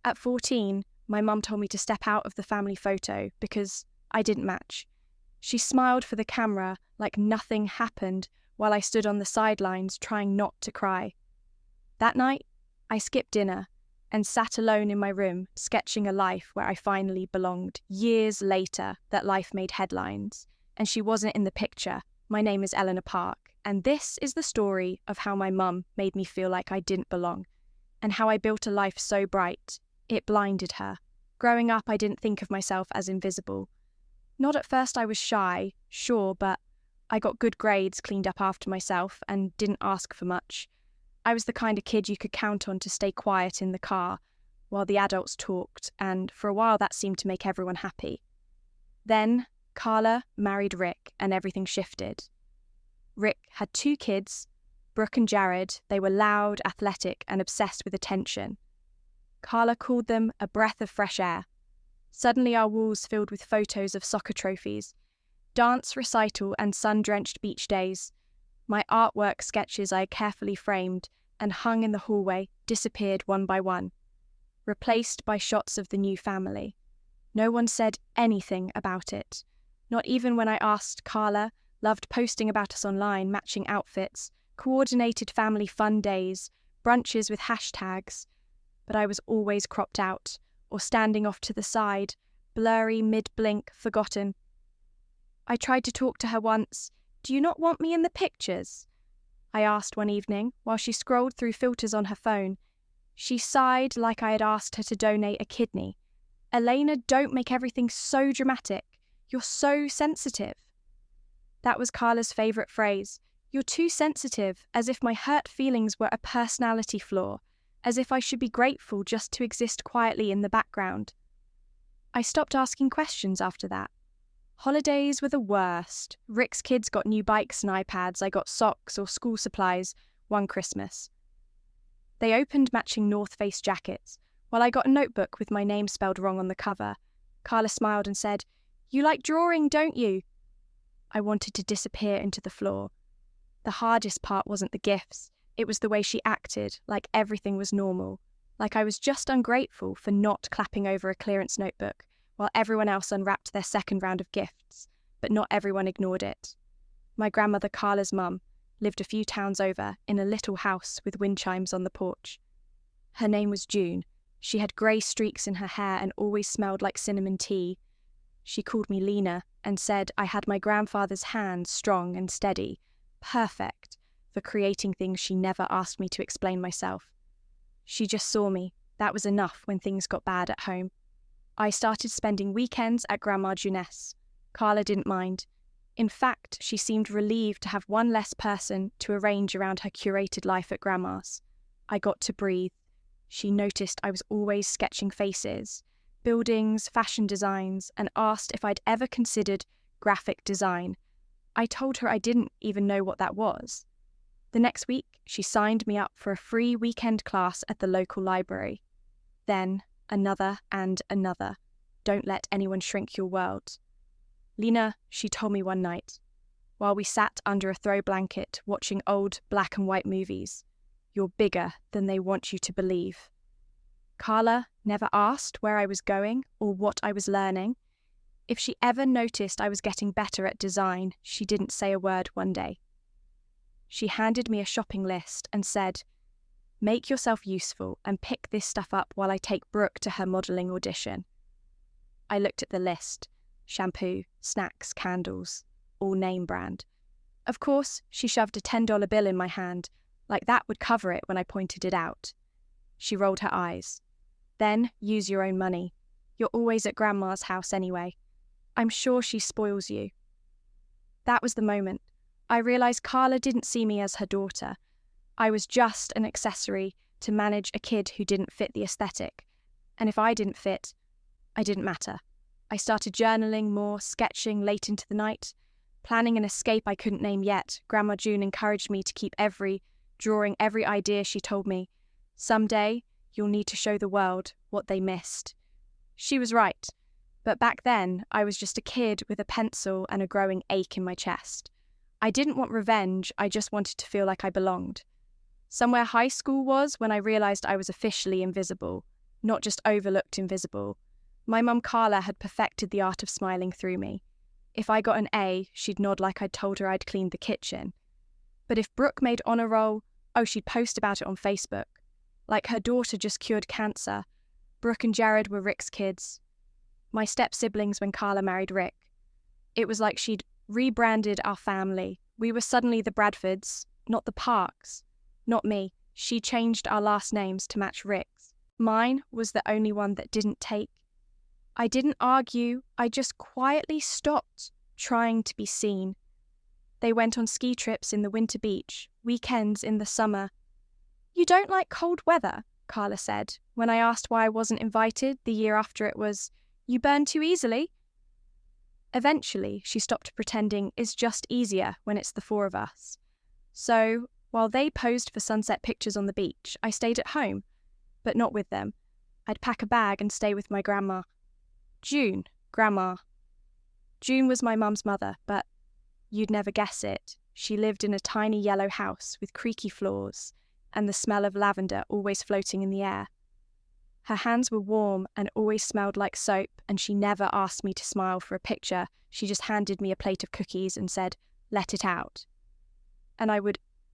At 14, my mum told me to step out of the family photo because I didn't match. She smiled for the camera like nothing happened while I stood on the sidelines trying not to cry. That night, I skipped dinner and sat alone in my room sketching a life where I finally belonged. Years later, that life made headlines, and she wasn't in the picture. My name is Eleanor Park, and this is the story of how my mum made me feel like I didn't belong, and how I built a life so bright, it blinded her. Growing up, I didn't think of myself as invisible. Not at first. I was shy, sure, but I got good grades, cleaned up after myself, and didn't ask for much. I was the kind of kid you could count on to stay quiet in the car while the adults talked, and for a while that seemed to make everyone happy. Then Carla married Rick and everything shifted. Rick had 2 kids, Brooke and Jared. They were loud, athletic, and obsessed with attention. Carla called them a breath of fresh air. Suddenly our walls filled with photos of soccer trophies, dance recital and sun-drenched beach days. My artwork sketches I had carefully framed and hung in the hallway disappeared one by one, replaced by shots of the new family. No one said anything about it. Not even when I asked. Carla loved posting about us online, matching outfits, coordinated family fun days, brunches with hashtags. But I was always cropped out, or standing off to the side, blurry, mid-blink, forgotten. I tried to talk to her once. "Do you not want me in the pictures?" I asked one evening while she scrolled through filters on her phone. She sighed like I had asked her to donate a kidney. "Elena, don't make everything so dramatic. You're so sensitive." That was Carla's favourite phrase. "You're too sensitive," as if my hurt feelings were a personality flaw, as if I should be grateful just to exist quietly in the background. I stopped asking questions after that. Holidays were the worst. Rick's kids got new bikes and iPads. I got socks or school supplies one Christmas. They opened matching North Face jackets, while I got a notebook with my name spelled wrong on the cover. Carla smiled and said, "You like drawing, don't you?" I wanted to disappear into the floor. The hardest part wasn't the gifts. It was the way she acted, like everything was normal, like I was just ungrateful for not clapping over a clearance notebook while everyone else unwrapped their second round of gifts, but not everyone ignored it. My grandmother, Carla's mum, lived a few towns over in a little house with wind chimes on the porch. Her name was June. She had grey streaks in her hair and always smelled like cinnamon tea. She called me Lena and said I had my grandfather's hand strong and steady, perfect for creating things she never asked me to explain myself. She just saw me. That was enough when things got bad at home. I started spending weekends at Grandma Juness. Carla didn't mind. In fact, she seemed relieved to have one less person to arrange around her curated life at Grandma's. I got to breathe. She noticed I was always sketching faces, buildings, fashion designs, and asked if I'd ever considered graphic design. I told her I didn't even know what that was. The next week, she signed me up for a free weekend class at the local library. Then, another and another. Don't let anyone shrink your world. Lena, she told me one night, while we sat under a throw blanket watching old black and white movies, "You're bigger than they want you to believe." Carla never asked where I was going or what I was learning. If she ever noticed I was getting better at design, she didn't say a word one day. She handed me a shopping list and said, "Make yourself useful and pick this stuff up while I take Brooke to her modelling audition." I looked at the list. Shampoo, snacks, candles, all name brand. Of course, she shoved a $10 bill in my hand, like that would cover it when I pointed it out. She rolled her eyes. "Then use your own money. You're always at Grandma's house anyway. I'm sure she spoils you." That was the moment. I realised Carla didn't see me as her daughter. I was just an accessory to manage a kid who didn't fit the aesthetic. And if I didn't fit, I didn't matter. I started journaling more, sketching late into the night, planning an escape I couldn't name yet. Grandma June encouraged me to keep drawing every idea she told me. Someday, you'll need to show the world what they missed. She was right. But back then, I was just a kid with a pencil and a growing ache in my chest. I didn't want revenge, I just wanted to feel like I belonged. Somewhere high school was when I realised I was officially invisible. not just overlooked invisible. My mum Carla had perfected the art of smiling through me. If I got an A, she'd nod like I'd told her I'd cleaned the kitchen. But if Brooke made honour roll, she'd post about it on Facebook. Like her daughter just cured cancer. Brooke and Jared were Rick's kids. My step-siblings when Carla married Rick. It was like she'd rebranded our family. We were suddenly the Bradfords, not the Parks. Not me. She changed our last names to match Rick's. Mine was the only one that didn't take. I didn't argue, I just quietly stopped trying to be seen. They went on ski trips in the winter beach, weekends in the summer. "You don't like cold weather," Carla said, when I asked why I wasn't invited the year after it was, "You burn too easily." Eventually, she stopped pretending it's just easier when it's the four of us. So, while they posed for sunset pictures on the beach, I stayed at home, but not with them. I'd pack a bag and stay with my grandma. June, Grandma. June was my mum's mother, but you'd never guess it. She lived in a tiny yellow house with creaky floors and the smell of lavender always floating in the air. Her hands were warm and always smelled like soap, and she never asked me to smile for a picture. She just handed me a plate of cookies and said, "Let it out." And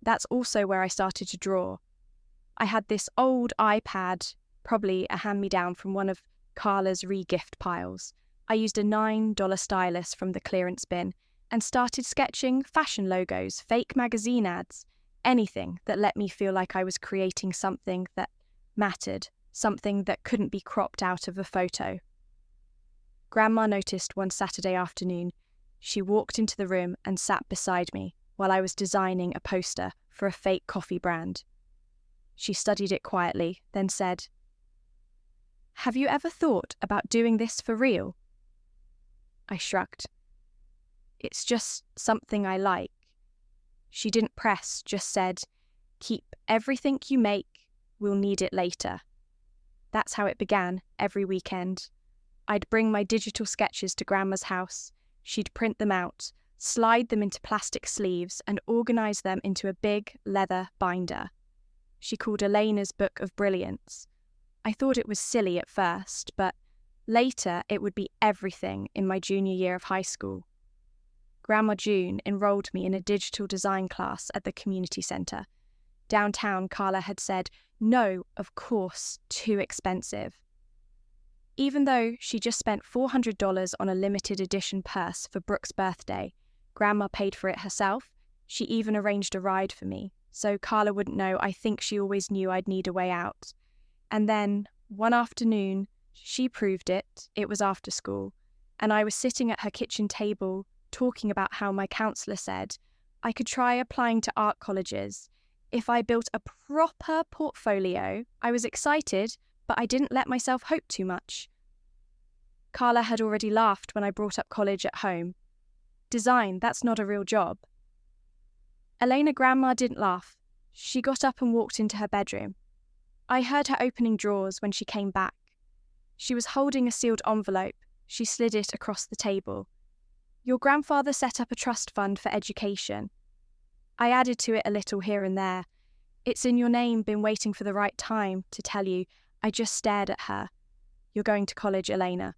that's also where I started to draw. I had this old iPad, probably a hand-me-down from one of Carla's re-gift piles. I used a $9 stylus from the clearance bin and started sketching fashion logos, fake magazine ads, anything that let me feel like I was creating something that mattered, something that couldn't be cropped out of a photo. Grandma noticed one Saturday afternoon. She walked into the room and sat beside me while I was designing a poster for a fake coffee brand. She studied it quietly, then said, "Have you ever thought about doing this for real?" I shrugged. "It's just something I like." She didn't press, just said, "Keep everything you make, we'll need it later." That's how it began every weekend. I'd bring my digital sketches to Grandma's house. She'd print them out, slide them into plastic sleeves, and organise them into a big leather binder. She called Elena's Book of Brilliance. I thought it was silly at first, but later it would be everything in my junior year of high school. Grandma June enrolled me in a digital design class at the community centre. Downtown, Carla had said, "No, of course, too expensive." Even though she just spent $400 on a limited edition purse for Brooke's birthday, Grandma paid for it herself. She even arranged a ride for me, so Carla wouldn't know. I think she always knew I'd need a way out. And then, one afternoon, she proved it. It was after school, and I was sitting at her kitchen table talking about how my counsellor said I could try applying to art colleges. If I built a proper portfolio, I was excited, but I didn't let myself hope too much. Carla had already laughed when I brought up college at home. "Design, that's not a real job." Elena Grandma didn't laugh. She got up and walked into her bedroom. I heard her opening drawers when she came back. She was holding a sealed envelope. She slid it across the table. "Your grandfather set up a trust fund for education." I added to it a little here and there. "It's in your name, been waiting for the right time to tell you." I just stared at her. "You're going to college, Elena,"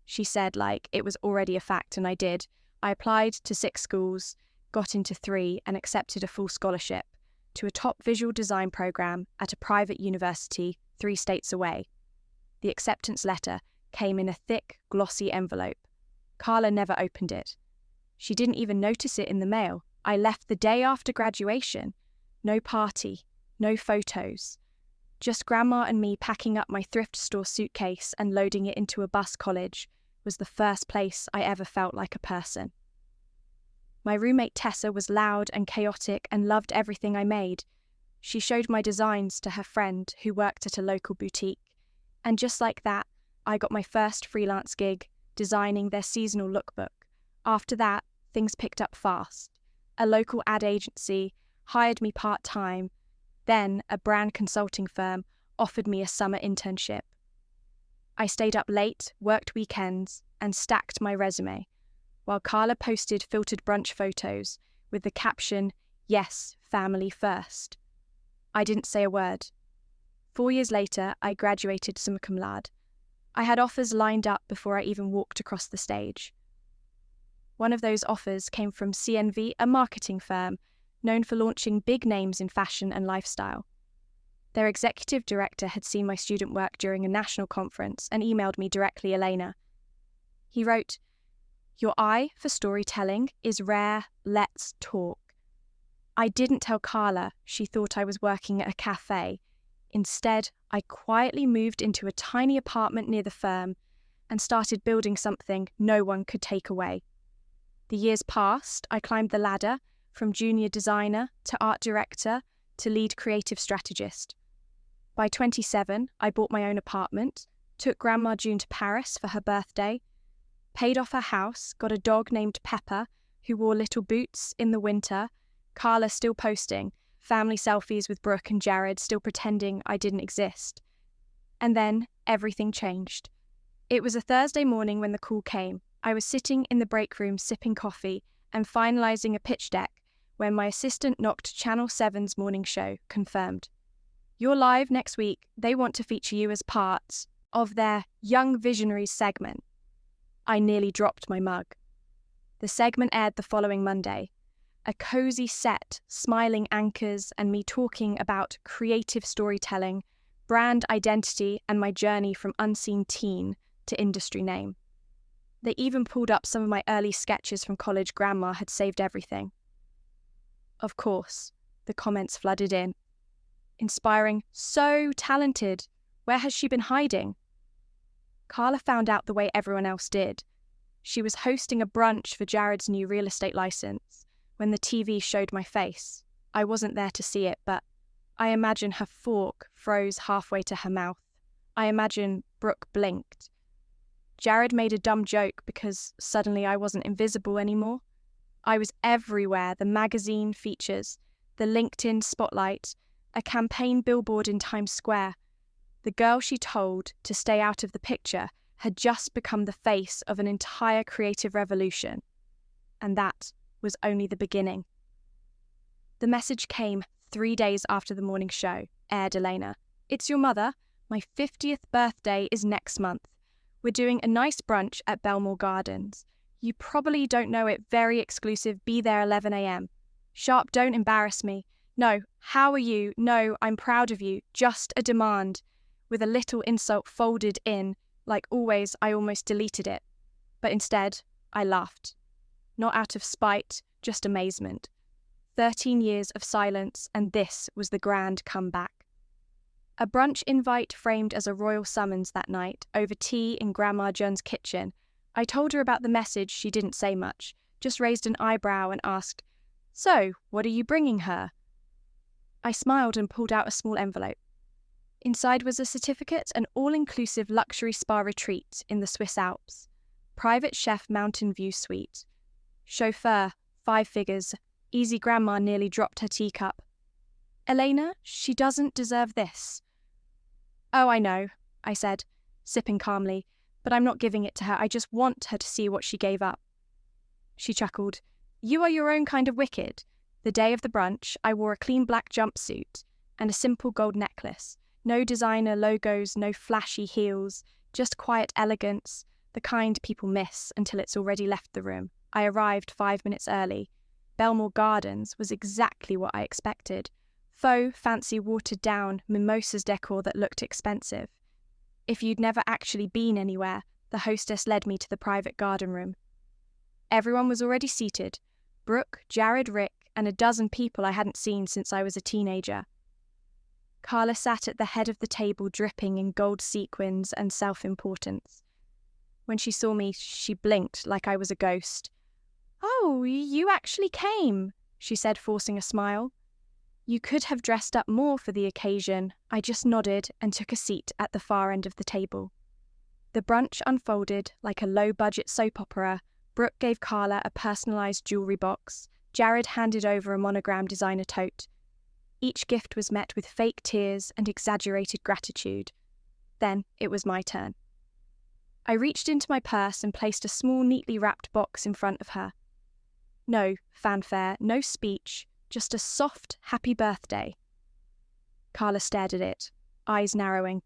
she said like it was already a fact, and I did. I applied to 6 schools, got into 3, and accepted a full scholarship to a top visual design program at a private university 3 states away. The acceptance letter came in a thick, glossy envelope. Carla never opened it. She didn't even notice it in the mail. I left the day after graduation. No party, no photos. Just Grandma and me packing up my thrift store suitcase and loading it into a bus. College was the first place I ever felt like a person. My roommate Tessa was loud and chaotic and loved everything I made. She showed my designs to her friend who worked at a local boutique. And just like that, I got my first freelance gig, designing their seasonal lookbook. After that, things picked up fast. A local ad agency hired me part-time. Then a brand consulting firm offered me a summer internship. I stayed up late, worked weekends, and stacked my resume, while Carla posted filtered brunch photos with the caption, "Yes, family first." I didn't say a word. 4 years later, I graduated summa cum laude. I had offers lined up before I even walked across the stage. One of those offers came from CNV, a marketing firm known for launching big names in fashion and lifestyle. Their executive director had seen my student work during a national conference and emailed me directly, Elena. He wrote, "Your eye for storytelling is rare, let's talk." I didn't tell Carla she thought I was working at a cafe. Instead, I quietly moved into a tiny apartment near the firm and started building something no one could take away. The years passed, I climbed the ladder from junior designer to art director to lead creative strategist. By 27, I bought my own apartment, took Grandma June to Paris for her birthday, paid off her house, got a dog named Pepper who wore little boots in the winter, Carla still posting, family selfies with Brooke and Jared still pretending I didn't exist. And then everything changed. It was a Thursday morning when the call came. I was sitting in the break room sipping coffee and finalising a pitch deck when my assistant knocked Channel 7's morning show, confirmed. "You're live next week. They want to feature you as part of their Young Visionaries segment." I nearly dropped my mug. The segment aired the following Monday. A cosy set, smiling anchors, and me talking about creative storytelling, brand identity, and my journey from unseen teen to industry name. They even pulled up some of my early sketches from college. Grandma had saved everything. Of course, the comments flooded in. Inspiring, so talented. Where has she been hiding? Carla found out the way everyone else did. She was hosting a brunch for Jared's new real estate license when the TV showed my face. I wasn't there to see it, but I imagine her fork froze halfway to her mouth. I imagine Brooke blinked. Jared made a dumb joke because suddenly I wasn't invisible anymore. I was everywhere, the magazine features, the LinkedIn spotlight, a campaign billboard in Times Square. The girl she told to stay out of the picture had just become the face of an entire creative revolution. And that was only the beginning. The message came 3 days after the morning show, aired Elena. "It's your mother. My 50th birthday is next month. We're doing a nice brunch at Belmore Gardens. You probably don't know it, very exclusive, be there 11 a.m. Sharp, don't embarrass me. No, how are you? No, I'm proud of you. Just a demand." With a little insult folded in, like always, I almost deleted it. But instead, I laughed. Not out of spite, just amazement. 13 years of silence, and this was the grand comeback. A brunch invite framed as a royal summons that night, over tea in Grandma John's kitchen. I told her about the message. She didn't say much, just raised an eyebrow and asked, "So, what are you bringing her?" I smiled and pulled out a small envelope. Inside was a certificate, an all-inclusive luxury spa retreat in the Swiss Alps. Private chef mountain view suite. Chauffeur, 5 figures. Easy. Grandma nearly dropped her teacup. "Elena, she doesn't deserve this." "Oh, I know," I said, sipping calmly, "but I'm not giving it to her. I just want her to see what she gave up." She chuckled. "You are your own kind of wicked." The day of the brunch, I wore a clean black jumpsuit and a simple gold necklace. No designer logos, no flashy heels, just quiet elegance, the kind people miss until it's already left the room. I arrived 5 minutes early. Belmore Gardens was exactly what I expected. Faux, fancy, watered-down mimosas decor that looked expensive. If you'd never actually been anywhere, the hostess led me to the private garden room. Everyone was already seated. Brooke, Jared, Rick, and a dozen people I hadn't seen since I was a teenager. Carla sat at the head of the table, dripping in gold sequins and self-importance. When she saw me, she blinked like I was a ghost. "Oh, you actually came," she said, forcing a smile. "You could have dressed up more for the occasion." I just nodded and took a seat at the far end of the table. The brunch unfolded like a low-budget soap opera. Brooke gave Carla a personalised jewellery box. Jared handed over a monogram designer tote. Each gift was met with fake tears and exaggerated gratitude. Then it was my turn. I reached into my purse and placed a small, neatly wrapped box in front of her. No fanfare, no speech, just a soft, happy birthday. Carla stared at it. eyes narrowing.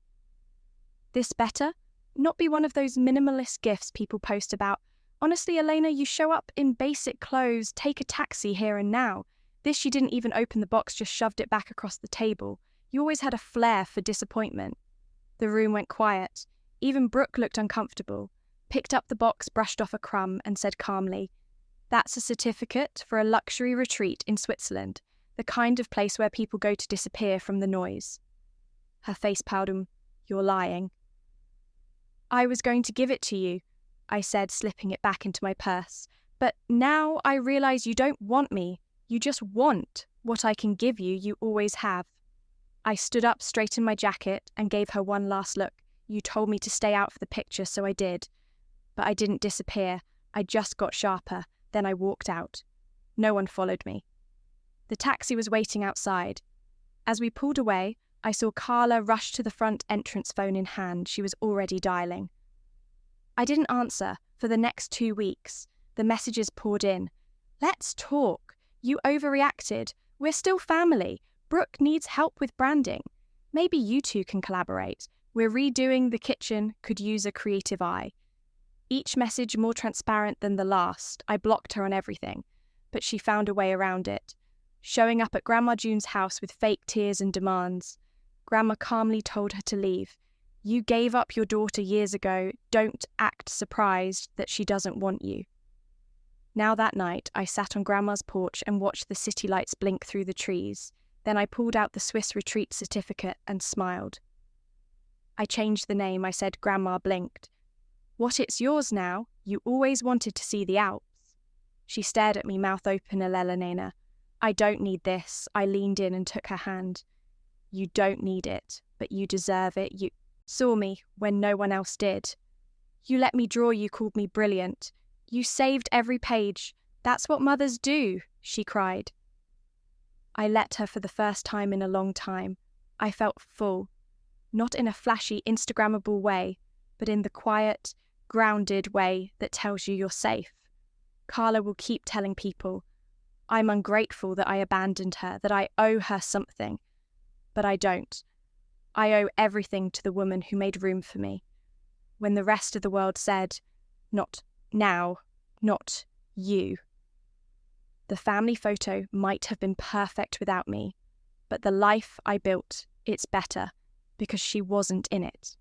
This better? Not be one of those minimalist gifts people post about. Honestly, Elena, you show up in basic clothes, take a taxi here and now. This, she didn't even open the box, just shoved it back across the table. You always had a flair for disappointment. The room went quiet. Even Brooke looked uncomfortable, picked up the box, brushed off a crumb, and said calmly, "That's a certificate for a luxury retreat in Switzerland, the kind of place where people go to disappear from the noise." Her face powdered. "You're lying." "I was going to give it to you," I said, slipping it back into my purse. "But now I realize you don't want me. You just want what I can give you, you always have." I stood up, straightened my jacket, and gave her one last look. "You told me to stay out for the picture, so I did. But I didn't disappear. I just got sharper. Then I walked out. No one followed me. The taxi was waiting outside. As we pulled away, I saw Carla rush to the front entrance, phone in hand. She was already dialing. I didn't answer. For the next 2 weeks, the messages poured in. "Let's talk. You overreacted. We're still family. Brooke needs help with branding. Maybe you two can collaborate. We're redoing the kitchen, could use a creative eye." Each message more transparent than the last. I blocked her on everything, but she found a way around it. Showing up at Grandma June's house with fake tears and demands. Grandma calmly told her to leave. "You gave up your daughter years ago. Don't act surprised that she doesn't want you." Now that night, I sat on Grandma's porch and watched the city lights blink through the trees. Then I pulled out the Swiss retreat certificate and smiled. I changed the name, I said. Grandma blinked. "What, it's yours now? You always wanted to see the Alps." She stared at me, mouth open, Elena. "I don't need this." I leaned in and took her hand. "You don't need it, but you deserve it. You saw me when no one else did. You let me draw, you called me brilliant. You saved every page. That's what mothers do," she cried. I let her for the first time in a long time. I felt full, not in a flashy, Instagrammable way, but in the quiet, grounded way that tells you you're safe. Carla will keep telling people. I'm ungrateful that I abandoned her, that I owe her something. But I don't. I owe everything to the woman who made room for me. When the rest of the world said, "Not now, not you." The family photo might have been perfect without me, but the life I built, it's better, because she wasn't in it.